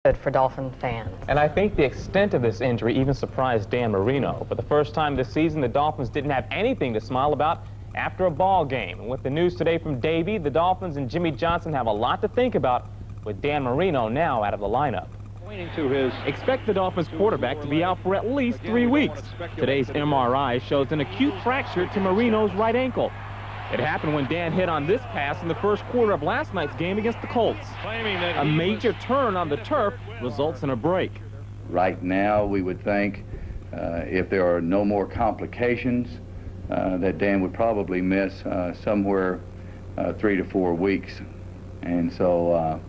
For Dolphin fans. And I think the extent of this injury even surprised Dan Marino. For the first time this season, the Dolphins didn't have anything to smile about after a ball game. And with the news today from Davey, the Dolphins and Jimmy Johnson have a lot to think about with Dan Marino now out of the lineup. Expect the Dolphins quarterback to be out for at least 3 weeks. Today's MRI shows an acute fracture to Marino's right ankle. It happened when Dan hit on this pass in the first quarter of last night's game against the Colts. A major turn on the turf results in a break. Right now, we would think if there are no more complications, that Dan would probably miss somewhere 3 to 4 weeks. And so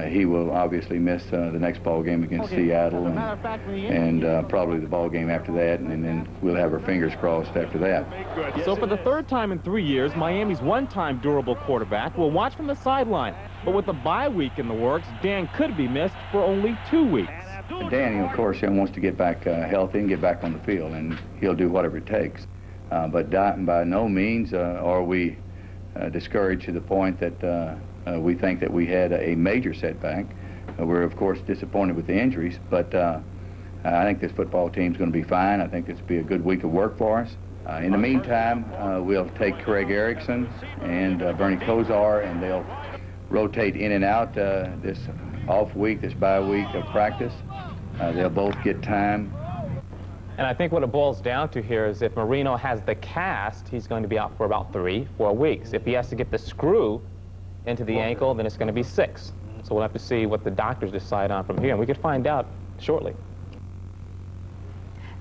he will obviously miss the next ball game against Seattle and probably the ball game after that, and then we'll have our fingers crossed after that. So for the third time in 3 years, Miami's one-time durable quarterback will watch from the sideline. But with a bye week in the works, Dan could be missed for only 2 weeks. Dan, of course, wants to get back healthy and get back on the field, and he'll do whatever it takes. But by no means are we discouraged to the point that we think that we had a major setback. We're, of course, disappointed with the injuries, but I think this football team's going to be fine. I think this will be a good week of work for us. In the meantime, we'll take Craig Erickson and Bernie Kosar, and they'll rotate in and out this off week, this bye week of practice. They'll both get time. And I think what it boils down to here is if Marino has the cast, he's going to be out for about 3-4 weeks. If he has to get the screw into the ankle, then it's going to be 6. So we'll have to see what the doctors decide on from here, and we could find out shortly.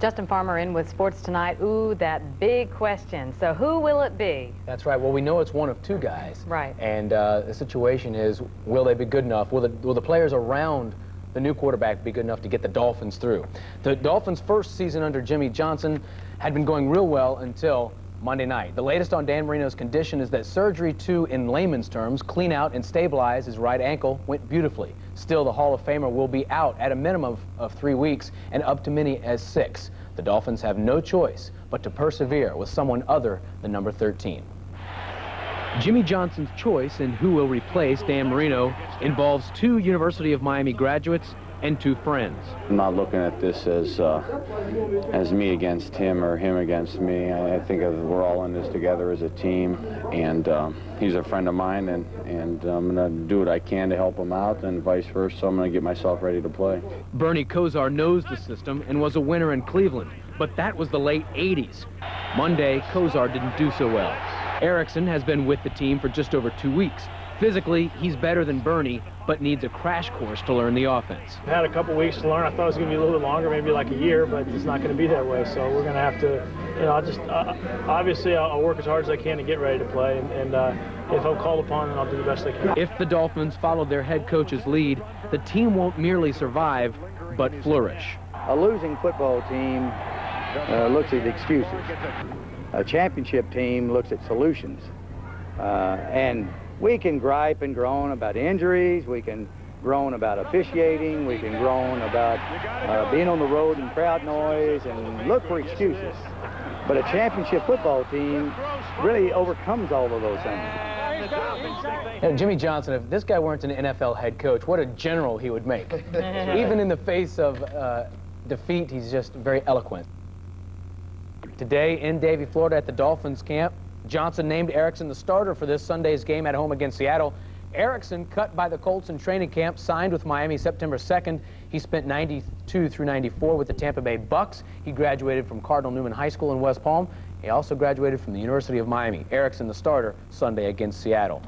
Justin Farmer in with Sports Tonight. Ooh, that big question. So who will it be? That's right. Well, we know it's one of 2 guys. Right. And the situation is, will they be good enough? Will the players around the new quarterback be good enough to get the Dolphins through? The Dolphins' first season under Jimmy Johnson had been going real well until Monday night. The latest on Dan Marino's condition is that surgery to, in layman's terms, clean out and stabilize his right ankle went beautifully. Still, the Hall of Famer will be out at a minimum of 3 weeks and up to many as 6. The Dolphins have no choice but to persevere with someone other than number 13. Jimmy Johnson's choice in who will replace Dan Marino involves 2 University of Miami graduates and 2 friends. I'm not looking at this as me against him or him against me. I think we're all in this together as a team, and he's a friend of mine, and I'm going to do what I can to help him out, and vice versa. So I'm going to get myself ready to play. Bernie Kosar knows the system and was a winner in Cleveland, but that was the late 80s. Monday, Kosar didn't do so well. Erickson has been with the team for just over 2 weeks. Physically, he's better than Bernie, but needs a crash course to learn the offense. I had a couple weeks to learn. I thought it was going to be a little bit longer, maybe like a year, but it's not going to be that way. So we're going to have to, obviously I'll work as hard as I can to get ready to play, and if I'm called upon, then I'll do the best I can. If the Dolphins follow their head coach's lead, the team won't merely survive, but flourish. A losing football team looks at excuses. A championship team looks at solutions. And we can gripe and groan about injuries, we can groan about officiating, we can groan about being on the road and crowd noise and look for excuses. But a championship football team really overcomes all of those things. And Jimmy Johnson, if this guy weren't an NFL head coach, what a general he would make. Even in the face of defeat, he's just very eloquent. Today in Davie, Florida at the Dolphins camp, Johnson named Erickson the starter for this Sunday's game at home against Seattle. Erickson, cut by the Colts in training camp, signed with Miami September 2nd. He spent 92 through 94 with the Tampa Bay Bucks. He graduated from Cardinal Newman High School in West Palm. He also graduated from the University of Miami. Erickson the starter Sunday against Seattle.